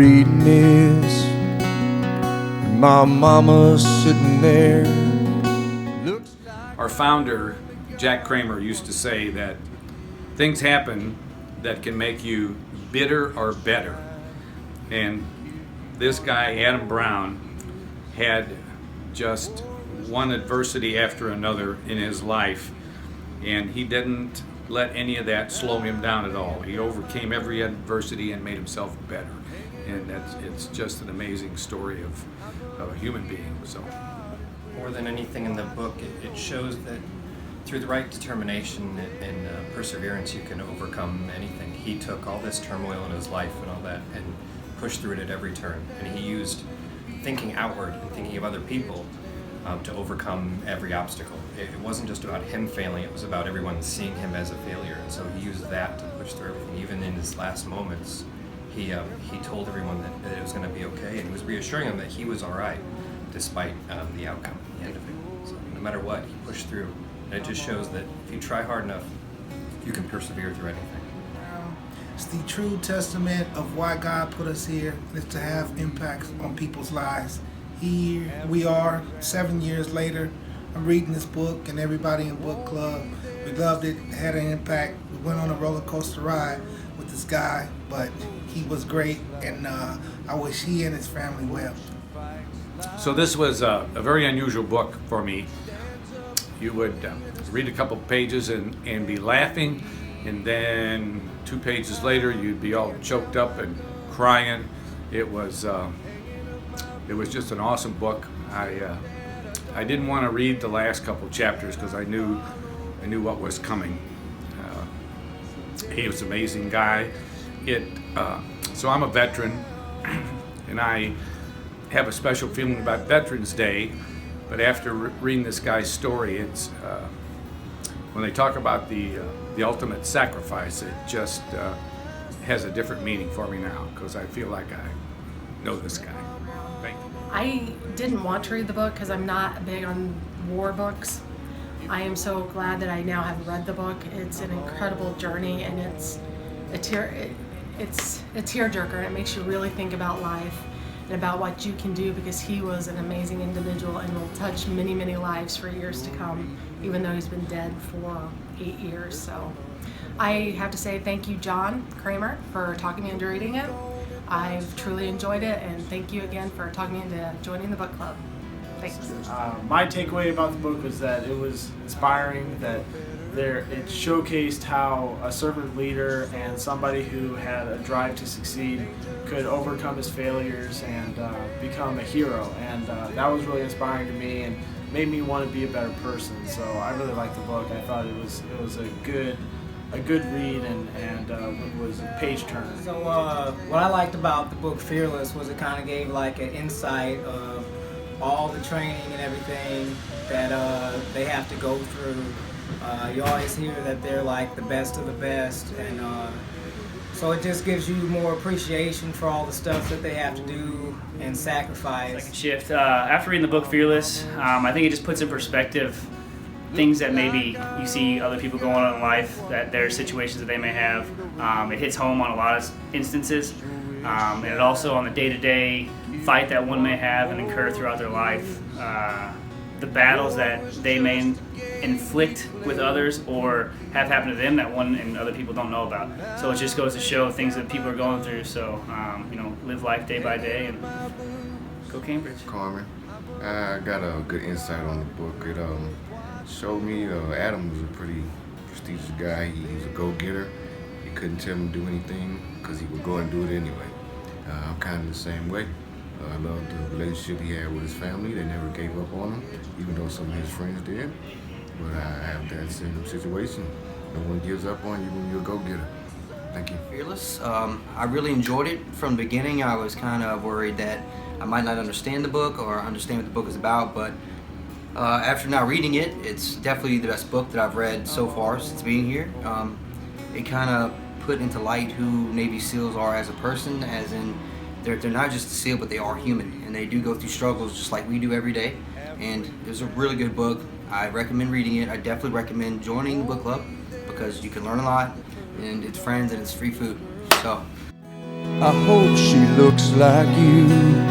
reading this. My mama's sitting there. Our founder, Jack Kramer, used to say that things happen that can make you bitter or better. And this guy, Adam Brown, had just one adversity after another in his life, and he didn't let any of that slow him down at all. He overcame every adversity and made himself better. And it's just an amazing story of a human being. So, more than anything in the book, it shows that through the right determination and perseverance, you can overcome anything. He took all this turmoil in his life and all that and pushed through it at every turn. And he used thinking outward and thinking of other people to overcome every obstacle. It wasn't just about him failing, it was about everyone seeing him as a failure. And so he used that to push through everything. Even in his last moments, he told everyone that it was going to be okay, and he was reassuring them that he was all right, despite the outcome at the end of it. So no matter what, he pushed through. And it just shows that if you try hard enough, you can persevere through anything. It's the true testament of why God put us here, is to have impacts on people's lives. Here we are, 7 years later. I'm reading this book, and everybody in book club, we loved it, had an impact. We went on a roller coaster ride with this guy, but he was great, and I wish he and his family well. So this was a very unusual book for me. You would read a couple pages and be laughing, and then 2 pages later you'd be all choked up and crying. It was just an awesome book. I didn't want to read the last couple chapters because I knew what was coming. He was an amazing guy. So I'm a veteran, and I have a special feeling about Veterans Day. But after reading this guy's story, it's when they talk about the ultimate sacrifice, it just has a different meaning for me now because I feel like I know this guy. Thank you. I didn't want to read the book because I'm not big on war books. I am so glad that I now have read the book. It's an incredible journey, and it's a tearjerker, and it makes you really think about life and about what you can do, because he was an amazing individual and will touch many, many lives for years to come, even though he's been dead for 8 years. So I have to say thank you, John Kramer, for talking me into reading it. I've truly enjoyed it, and thank you again for talking me into joining the book club. Thanks. My takeaway about the book was that it was inspiring, that it showcased how a servant leader and somebody who had a drive to succeed could overcome his failures and become a hero. And that was really inspiring to me and made me want to be a better person. So I really liked the book. I thought it was a good read and was a page turner. So what I liked about the book Fearless was it kind of gave like an insight of all the training and everything that they have to go through. You always hear that they're like the best of the best, and so it just gives you more appreciation for all the stuff that they have to do and sacrifice. Second shift. After reading the book Fearless, I think it just puts in perspective things that maybe you see other people going on in life, that there are situations that they may have. It hits home on a lot of instances, and it also on the day-to-day fight that one may have and incur throughout their life. The battles that they may inflict with others or have happened to them that one and other people don't know about. So it just goes to show things that people are going through. So, live life day by day and go Cambridge. Carmen, I got a good insight on the book. It showed me Adam was a pretty prestigious guy. He was a go-getter. You couldn't tell him to do anything because he would go and do it anyway. I'm kind of the same way. I love the relationship he had with his family. They never gave up on him, even though some of his friends did. But I have that same situation. No one gives up on you when you're a go-getter. Thank you. Fearless. I really enjoyed it from the beginning. I was kind of worried that I might not understand the book or understand what the book is about, but after now reading it, it's definitely the best book that I've read so far since being here. It kind of put into light who Navy SEALs are as a person, as in they're not just a SEAL, but they are human, and they do go through struggles just like we do every day. And it was a really good book. I recommend reading it. I definitely recommend joining the book club because you can learn a lot, and it's friends and it's free food. So. I hope she looks like you.